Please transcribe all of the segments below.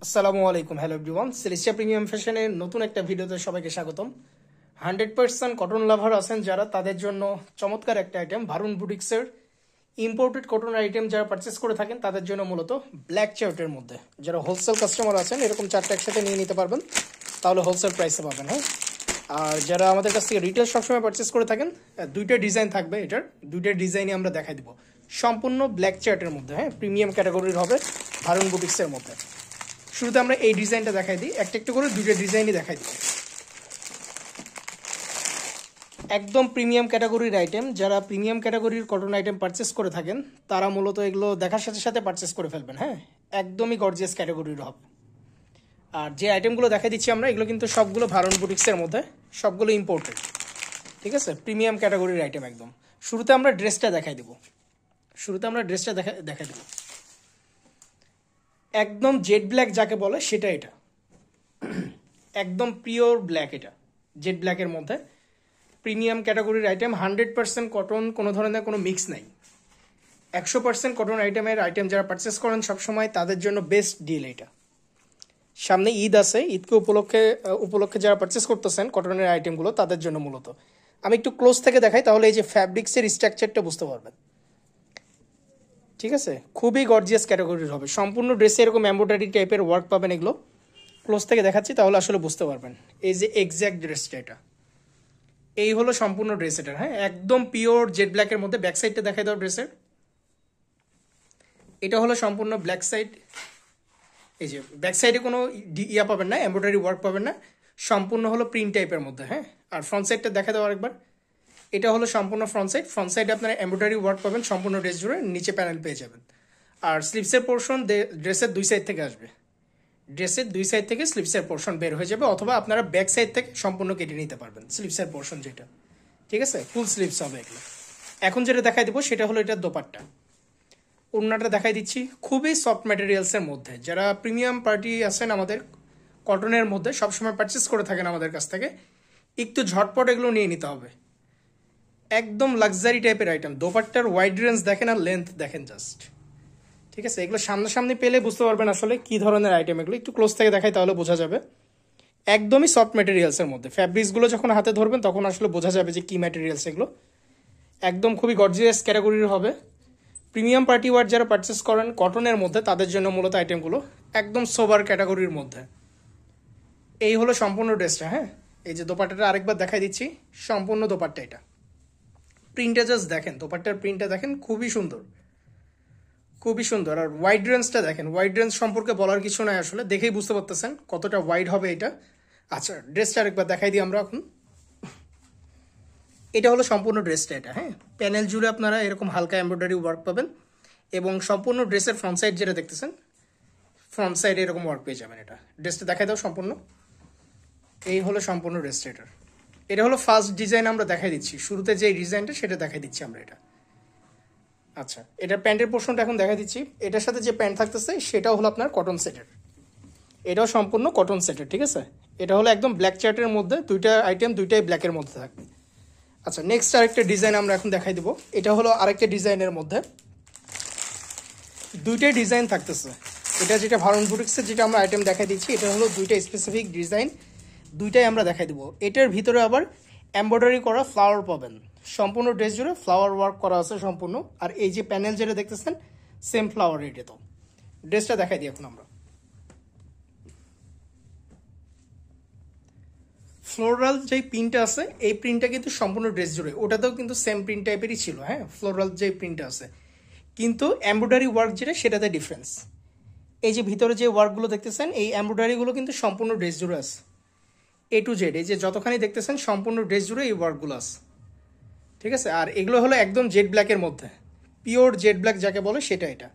আসসালামু আলাইকুম, hello everyone. সেলেস্টিয়া premium ফ্যাশনের নতুন একটা ভিডিওতে সবাইকে স্বাগতম। 100% কটন লাভার আছেন যারা, তাদের জন্য চমৎকার একটা আইটেম ভারুন বুটিক্সের ইম্পোর্টেড কটন আইটেম যারা পারচেস করে থাকেন তাদের জন্য মূলত ব্ল্যাক চার্টের মধ্যে যারা হোলসেল কাস্টমার আছেন এরকম চারটা একসাথে নিয়ে নিতে পারবেন, তাহলে হোলসেল প্রাইসে পাবেন। হ্যাঁ, আর যারা আমাদের কাছ থেকে রিটেল সবসময় পারচেস করে থাকেন, দুইটা ডিজাইন থাকবে, এটার দুইটা ডিজাইনই আমরা দেখাই দিব সম্পূর্ণ ব্ল্যাক চার্টের মধ্যে। হ্যাঁ, প্রিমিয়াম ক্যাটাগরির হবে ভারুন বুটিক্সের মধ্যে। শুরুতে আমরা এই ডিজাইনটা দেখাই দিই, একটা একটা করে দুইটা ডিজাইনই দেখাই দিই। একদম প্রিমিয়াম ক্যাটাগরির আইটেম, যারা প্রিমিয়াম ক্যাটাগরির কটন আইটেম পারচেস করে থাকেন তারা মূলত এগুলো দেখার সাথে সাথে পারচেস করে ফেলবেন। হ্যাঁ, একদমই গর্জিয়াস ক্যাটাগরির হবে। আর যে আইটেমগুলো দেখাই দিচ্ছি আমরা, এগুলো কিন্তু সবগুলো ভারুন বুটিক্সের মধ্যে, সবগুলো ইম্পোর্টেড। ঠিক আছে, প্রিমিয়াম ক্যাটাগরির আইটেম একদম। শুরুতে আমরা ড্রেসটা দেখাই দেবো, দেখাই দেবো। একদম জেড ব্ল্যাক যাকে বলে সেটা, এটা একদম পিওর ব্ল্যাক, এটা জেড ব্ল্যাকের মধ্যে প্রিমিয়াম ক্যাটাগরির আইটেম। 100% কটন, কোনো ধরনের কোনো মিক্স নাই। 100% কটন আইটেম যারা পারচেস করেন সবসময় তাদের জন্য বেস্ট ডিল এটা। সামনে ঈদ আছে, ঈদকে উপলক্ষে যারা পারচেস করতেছেন কটনের আইটেমগুলো তাদের জন্য মূলত। আমি একটু ক্লোজ থেকে দেখাই, তাহলে এই যে ফ্যাব্রিক্সের স্ট্রাকচারটা বুঝতে পারবেন। ঠিক আছে, খুবই গর্জিয়াস ক্যাটাগরির হবে। সম্পূর্ণ ড্রেসে এরকম এমব্রয়ডারি টাইপের ওয়ার্ক পাবেন। এগুলো ক্লোজ থেকে দেখাচ্ছি তাহলে আসলে বুঝতে পারবেন। এই যে এক্স্যাক্ট ড্রেসটা, এটা এই হলো সম্পূর্ণ ড্রেস এটার। হ্যাঁ, একদম পিওর জেড ব্ল্যাকের মধ্যে। ব্যাক সাইডটা দেখাই দাও ড্রেসের। এটা হলো সম্পূর্ণ ব্ল্যাক সাইড। এই যে ব্যাক সাইডে কোনো ইয়া পাবেন না, এমব্রয়ডারি ওয়ার্ক পাবেন না, সম্পূর্ণ হলো প্রিন্ট টাইপের মধ্যে। হ্যাঁ, আর ফ্রন্ট সাইডটা দেখা দাও আরেকবার। এটা হলো সম্পূর্ণ ফ্রন্ট সাইড। ফ্রন্ট সাইডে আপনারা এমব্রয়ডারি ওয়ার্ক পাবেন সম্পূর্ণ ড্রেস জুড়ে, নিচে প্যানেল পেয়ে যাবেন। আর স্লিপসের পোর্শন ড্রেসের দুই সাইড থেকে আসবে। ড্রেসের দুই সাইড থেকে স্লিপসের পোর্শন বের হয়ে যাবে, অথবা আপনারা ব্যাক সাইড থেকে সম্পূর্ণ কেটে নিতে পারবেন স্লিপসের পোর্শন যেটা। ঠিক আছে, ফুল স্লিপস হবে এগুলো। এখন যেটা দেখাই দিব সেটা হলো এটার দোপাট্টা। ওড়নাটা দেখাই দিচ্ছি, খুবই সফট ম্যাটেরিয়ালসের মধ্যে। যারা প্রিমিয়াম পার্টি আছেন আমাদের কটনের মধ্যে, সবসময় পারচেস করে থাকেন আমাদের কাছ থেকে, একটু ঝটপট এগুলো নিয়ে নিতে হবে। একদম লাক্সারি টাইপের আইটেম। দোপাট্টার ওয়াইড রেঞ্জ দেখেন আর লেন্থ দেখেন জাস্ট। ঠিক আছে, এগুলো সামনাসামনি পেলে বুঝতে পারবেন আসলে কি ধরনের আইটেম এগুলো। একটু ক্লোজ থেকে দেখাই তাহলে বোঝা যাবে। একদমই সফট ম্যাটেরিয়ালসের মধ্যে। ফ্যাব্রিক্সগুলো যখন হাতে ধরবেন তখন আসলে বোঝা যাবে যে কি ম্যাটেরিয়ালস এগুলো। একদম খুবই গর্জিয়াস ক্যাটাগরির হবে। প্রিমিয়াম পার্টি ওয়ার যারা পারচেস করেন কটনের মধ্যে তাদের জন্য মূলত আইটেমগুলো একদম সোবার ক্যাটাগরির মধ্যে। এই হলো সম্পূর্ণ ড্রেসটা। হ্যাঁ, এই যে দোপাট্টাটা আরেকবার দেখাই দিচ্ছি, সম্পূর্ণ দোপাট্টা এটা। প্রিন্টটা জাস্ট দেখেন, দোপাট্টার প্রিন্টটা দেখেন, খুবই সুন্দর, খুবই সুন্দর। আর ওয়াইড রেঞ্জটা দেখেন, ওয়াইড রেঞ্জ সম্পর্কে বলার কিছু নাই, আসলে দেখেই বুঝতে পারতেছেন কতটা ওয়াইড হবে এটা। আচ্ছা, ড্রেসটা আরেকবার দেখাই দিই আমরা এখন। এটা হলো সম্পূর্ণ ড্রেসটা এটা। হ্যাঁ, প্যানেল জুড়ে আপনারা এরকম হালকা এমব্রয়ডারি ওয়ার্ক পাবেন, এবং সম্পূর্ণ ড্রেসের ফ্রন্ট সাইড যেটা দেখতেছেন, ফ্রন্ট সাইডে এরকম ওয়ার্ক পেয়ে যাবেন। এটা ড্রেসটা দেখাই দাও সম্পূর্ণ। এই হলো সম্পূর্ণ ড্রেসটা এটার। এটা হলো ফার্স্ট ডিজাইন আমরা দেখাই দিচ্ছি, শুরুতে যে ডিজাইনটা সেটা দেখাই দিচ্ছি আমরা এটা। আচ্ছা, এটার প্যান্টের পোর্শনটা এখন দেখা দিচ্ছি। এটার সাথে যে প্যান্ট থাকতেছে সেটাও হলো আপনার কটন সেটের। এটাও সম্পূর্ণ কটন সেটের। ঠিক আছে, এটা হলো একদম ব্ল্যাক চার্টের মধ্যে, দুইটা আইটেম দুইটাই ব্ল্যাকের মধ্যে থাকবে। আচ্ছা, নেক্সট আরেকটা ডিজাইন আমরা এখন দেখাই দেবো। এটা হলো আরেকটা ডিজাইনের মধ্যে, দুইটাই ডিজাইন থাকতেছে। এটা যেটা ভারুন বুটিক্সের যেটা আমরা আইটেম দেখাই দিচ্ছি, এটা হলো দুইটা স্পেসিফিক ডিজাইন, দুইটাই আমরা দেখাই দেবো। এটার ভিতরে আবার এমব্রয়ডারি করা ফ্লাওয়ার পাবেন, সম্পূর্ণ ড্রেস জুড়ে ফ্লাওয়ার ওয়ার্ক করা আছে সম্পূর্ণ। আর এই যে প্যানেল যেটা দেখতেছেন সেম ফ্লাওয়ার। এটা তো ড্রেসটা দেখাই দিই এখন আমরা। ফ্লোরাল যে প্রিন্টটা আছে, এই প্রিন্টটা কিন্তু সম্পূর্ণ ড্রেস জুড়ে, ওটাতেও কিন্তু সেম প্রিন্ট টাইপেরই ছিল। হ্যাঁ, ফ্লোরাল যে প্রিন্টটা আছে, কিন্তু এমব্রয়ডারি ওয়ার্ক যেটা সেটাতে ডিফারেন্স। এই যে ভিতরে যে ওয়ার্কগুলো দেখতেছেন, এই এমব্রয়ডারিগুলো কিন্তু সম্পূর্ণ ড্রেস জুড়ে আছে, এ টু জেড। এই যে যতখানি দেখতেছেন সম্পূর্ণ ড্রেস জুড়ে এই ওয়ার্কগুলো আছে। ঠিক আছে, আর এগুলো হলো একদম জেড ব্ল্যাকের মধ্যে, পিওর জেড ব্ল্যাক যাকে বলে সেটা এটা।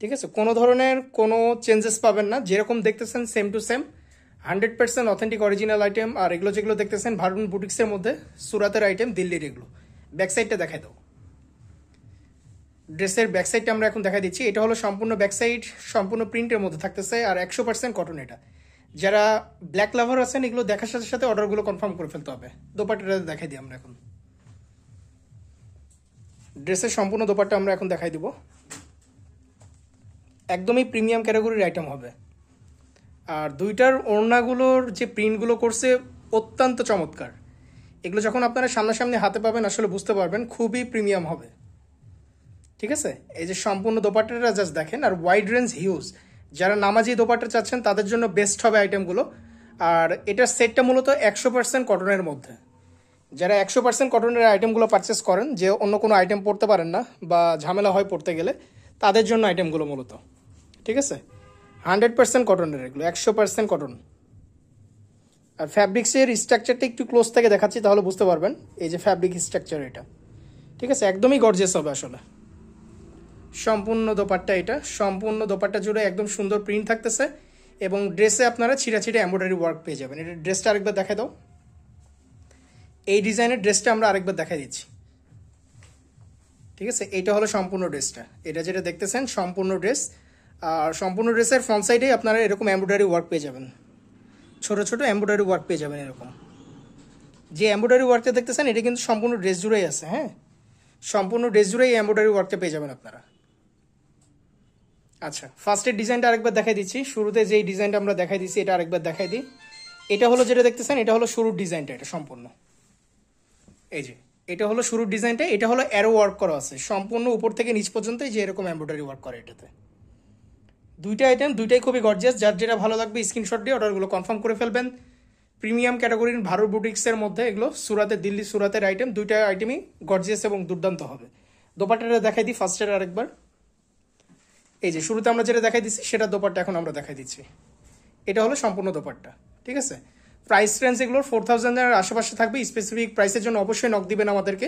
ঠিক আছে, কোনো ধরনের কোনো চেঞ্জেস পাবেন না, যেরকম দেখতেছেন same to same 100% authentic original item. আর এগুলো যেগুলো দেখতেছেন ভারুন বুটিক্সের মধ্যে, সুরাতের আইটেম, দিল্লির এগুলো। ব্যাক সাইডটা দেখাই দাও। ড্রেসের ব্যাক সাইডটা আমরা এখন দেখা দিচ্ছি। এটা হলো সম্পূর্ণ ব্যাক সাইড, সম্পূর্ণ প্রিন্টের মধ্যে থাকতেছে, আর 100% কটন এটা। যারা ব্ল্যাক লাভার আছেন এগুলো দেখার সাথে সাথে অর্ডারগুলো কনফার্ম করে ফেলতে হবে। দোপাট্টাটা দেখাই দিই আমরা এখন। ড্রেসের সম্পূর্ণ দোপাট্টা আমরা এখন দেখাই দিব। একদমই প্রিমিয়াম ক্যাটাগরির আইটেম হবে। আর দুইটার ওড়নাগুলোর যে প্রিন্টগুলো করছে অত্যন্ত চমৎকার। এগুলো যখন আপনারা সামনাসামনি হাতে পাবেন আসলে বুঝতে পারবেন খুবই প্রিমিয়াম হবে। ঠিক আছে, এই যে সম্পূর্ণ দোপাট্টাটা জাস্ট দেখেন, আর ওয়াইড রেঞ্জ হিউজ। যারা নামাজি দোপাট্টা চাচ্ছেন তাদের জন্য বেস্ট হবে আইটেমগুলো। আর এটার সেটটা মূলত 100% কটনের মধ্যে। যারা 100% কটনের আইটেমগুলো পারচেস করেন, যে অন্য কোনো আইটেম পড়তে পারেন না বা ঝামেলা হয় পড়তে গেলে, তাদের জন্য আইটেমগুলো মূলত। ঠিক আছে, 100% কটনের এগুলো, 100% কটন। আর ফ্যাব্রিক্সের স্ট্রাকচারটা একটু ক্লোজ থেকে দেখাচ্ছি তাহলে বুঝতে পারবেন। এই যে ফ্যাব্রিক স্ট্রাকচার এটা, ঠিক আছে, একদমই গর্জিয়াস হবে আসলে। সম্পূর্ণ দোপাট্টা, এটা সম্পূর্ণ দোপাট্টা জুড়ে একদম সুন্দর প্রিন্ট থাকতেছে এবং ড্রেসে আপনারা ছিঁড়া ছিঁড়ে এমব্রয়ডারি ওয়ার্ক পেয়ে যাবেন। এটা ড্রেসটা আরেকবার দেখাই দাও। এই ডিজাইনের ড্রেসটা আমরা আরেকবার দেখাই দিচ্ছি। ঠিক আছে, এটা হলো সম্পূর্ণ ড্রেসটা। এটা যেটা দেখতেছেন সম্পূর্ণ ড্রেস। আর সম্পূর্ণ ড্রেসের ফ্রন্ট সাইডে আপনারা এরকম এমব্রয়ডারি ওয়ার্ক পেয়ে যাবেন, ছোট ছোট এমব্রয়ডারি ওয়ার্ক পেয়ে যাবেন এরকম। যে এমব্রয়ডারি ওয়ার্কটা দেখতেছেন এটা কিন্তু সম্পূর্ণ ড্রেস জুড়েই আছে। হ্যাঁ, সম্পূর্ণ ড্রেস জুড়েই এমব্রয়ডারি ওয়ার্কটা পেয়ে যাবেন আপনারা। আচ্ছা, ফার্স্টের ডিজাইনটা আরেকবার দেখাই দিচ্ছি। শুরুতে যেই ডিজাইনটা আমরা দেখাই দিচ্ছি এটা আরেকবার দেখাই দিই। এটা হলো যেটা দেখতেছেন, এটা হলো শুরুর ডিজাইনটা। এটা সম্পূর্ণ, এই যে এটা হলো শুরুর ডিজাইনটা। এটা হলো অ্যারো ওয়ার্ক করা আছে সম্পূর্ণ উপর থেকে নিচ পর্যন্ত, যে এরকম এমব্রয়ডারি ওয়ার্ক করে এটাতে। দুইটা আইটেম, দুইটাই খুবই গর্জিয়াস। যার যেটা ভালো লাগবে স্ক্রিনশট দিয়ে অর্ডারগুলো কনফার্ম করে ফেলবেন। প্রিমিয়াম ক্যাটাগরির ভারত বুটিক্সের মধ্যে এগুলো, সুরাতের, দিল্লি সুরাতের আইটেম। দুইটা আইটেমই গর্জিয়াস এবং দুর্দান্ত হবে। দোপাট্টাটা দেখাই দিই ফার্স্টের আরেকবার। এই যে শুরুতে আমরা যেটা দেখাই দিচ্ছি সেটা দোপাট্টা এখন আমরা দেখাই দিচ্ছি। এটা হলো সম্পূর্ণ দোপাট্টা। ঠিক আছে, প্রাইস রেঞ্জ এগুলোর 4000-এর আশেপাশে থাকবে। স্পেসিফিক প্রাইসের জন্য অবশ্যই নক দিবেন আমাদেরকে,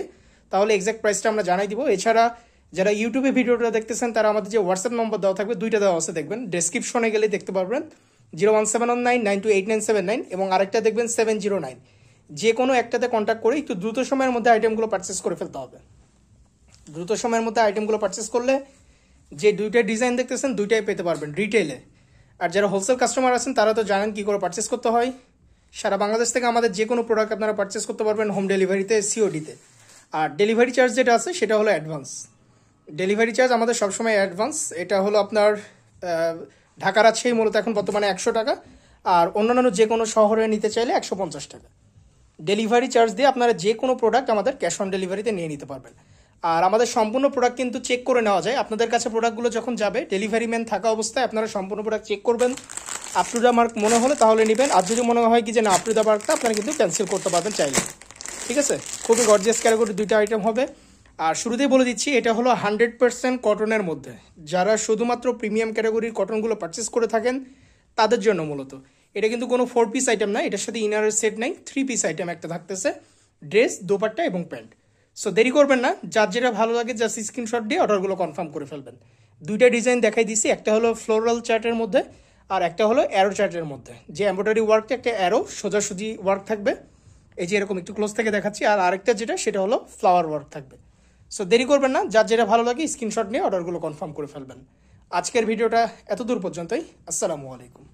তাহলে এক্সাক্ট প্রাইসটা আমরা জানাই দিব। এছাড়া যারা ইউটিউবে ভিডিওটা দেখতেছেন তারা আমাদের যে হোয়াটসঅ্যাপ নম্বর দেওয়া থাকবে, দুইটা দেওয়া আছে দেখবেন, ডেসক্রিপশনে গেলে দেখতে পারবেন। 01719928979 এবং আরেকটা দেখবেন 709। যে কোনো একটাতে কন্ট্যাক্ট করে একটু দ্রুত সময়ের মধ্যে আইটেমগুলো পারচেস করে ফেলতে হবে। দ্রুত সময়ের মধ্যে আইটেমগুলো পারচেস করলে যে দুইটা ডিজাইন দেখতেছেন দুইটাই পেতে পারবেন রিটেলে। আর যারা হোলসেল কাস্টমার আছেন তারা তো জানেন কী করে পারচেস করতে হয়। সারা বাংলাদেশ থেকে আমাদের যে কোনো প্রোডাক্ট আপনারা পারচেস করতে পারবেন হোম ডেলিভারিতে, সিওডিতে। আর ডেলিভারি চার্জ যেটা আছে সেটা হলো অ্যাডভান্স। ডেলিভারি চার্জ আমাদের সবসময় অ্যাডভান্স। এটা হলো আপনার ঢাকা রাজশাহী মূলত এখন বর্তমানে 100 টাকা, আর অন্যান্য যে কোনো শহরে নিতে চাইলে 150 টাকা। ডেলিভারি চার্জ দিয়ে আপনারা যে কোনো প্রোডাক্ট আমাদের ক্যাশ অন ডেলিভারিতে নিয়ে নিতে পারবেন। আর আমাদের সম্পূর্ণ প্রোডাক্ট কিন্তু চেক করে নেওয়া যায়। আপনাদের কাছে প্রোডাক্টগুলো যখন যাবে, ডেলিভারি ম্যান থাকা অবস্থায় আপনারা সম্পূর্ণ প্রোডাক্ট চেক করবেন। আপ টু দ্য মার্ক মনে হলে তাহলে নেবেন, আর যদি মনে হয় কি যে না আপ টু দ্য মার্কটা, আপনারা কিন্তু ক্যান্সেল করতে পারবেন চাইলে। ঠিক আছে, খুবই গর্জিয়াস ক্যাটাগরি দুইটা আইটেম হবে। আর শুরুতেই বলে দিচ্ছি এটা হলো 100% কটনের মধ্যে। যারা শুধুমাত্র প্রিমিয়াম ক্যাটাগরির কটনগুলো পারচেস করে থাকেন তাদের জন্য মূলত। এটা কিন্তু কোনো 4 পিস আইটেম না, এটার সাথে ইনারের সেট নাই, 3 পিস আইটেম একটা থাকতেছে, ড্রেস, দোপাট্টা এবং প্যান্ট। সো দেরি করবেন না, যার যেটা ভালো লাগে জাস্ট স্ক্রিনশট দিয়ে অর্ডারগুলো কনফার্ম করে ফেলবেন। দুইটা ডিজাইন দেখাই দিছি, একটা হলো ফ্লোরাল চার্টের মধ্যে আর একটা হলো অ্যারো চার্টের মধ্যে। যে এমব্রয়ডারি ওয়ার্কটা একটা অ্যারো সোজাসুজি ওয়ার্ক থাকবে, এই যে এরকম একটু ক্লোজ থেকে দেখাচ্ছি। আর আরেকটা যেটা সেটা হলো ফ্লাওয়ার ওয়ার্ক থাকবে। সো দেরি করবেন না, যার যেটা ভালো লাগে স্ক্রিনশট নিয়ে অর্ডারগুলো কনফার্ম করে ফেলবেন। আজকের ভিডিওটা এত দূর পর্যন্তই। আসসালামু আলাইকুম।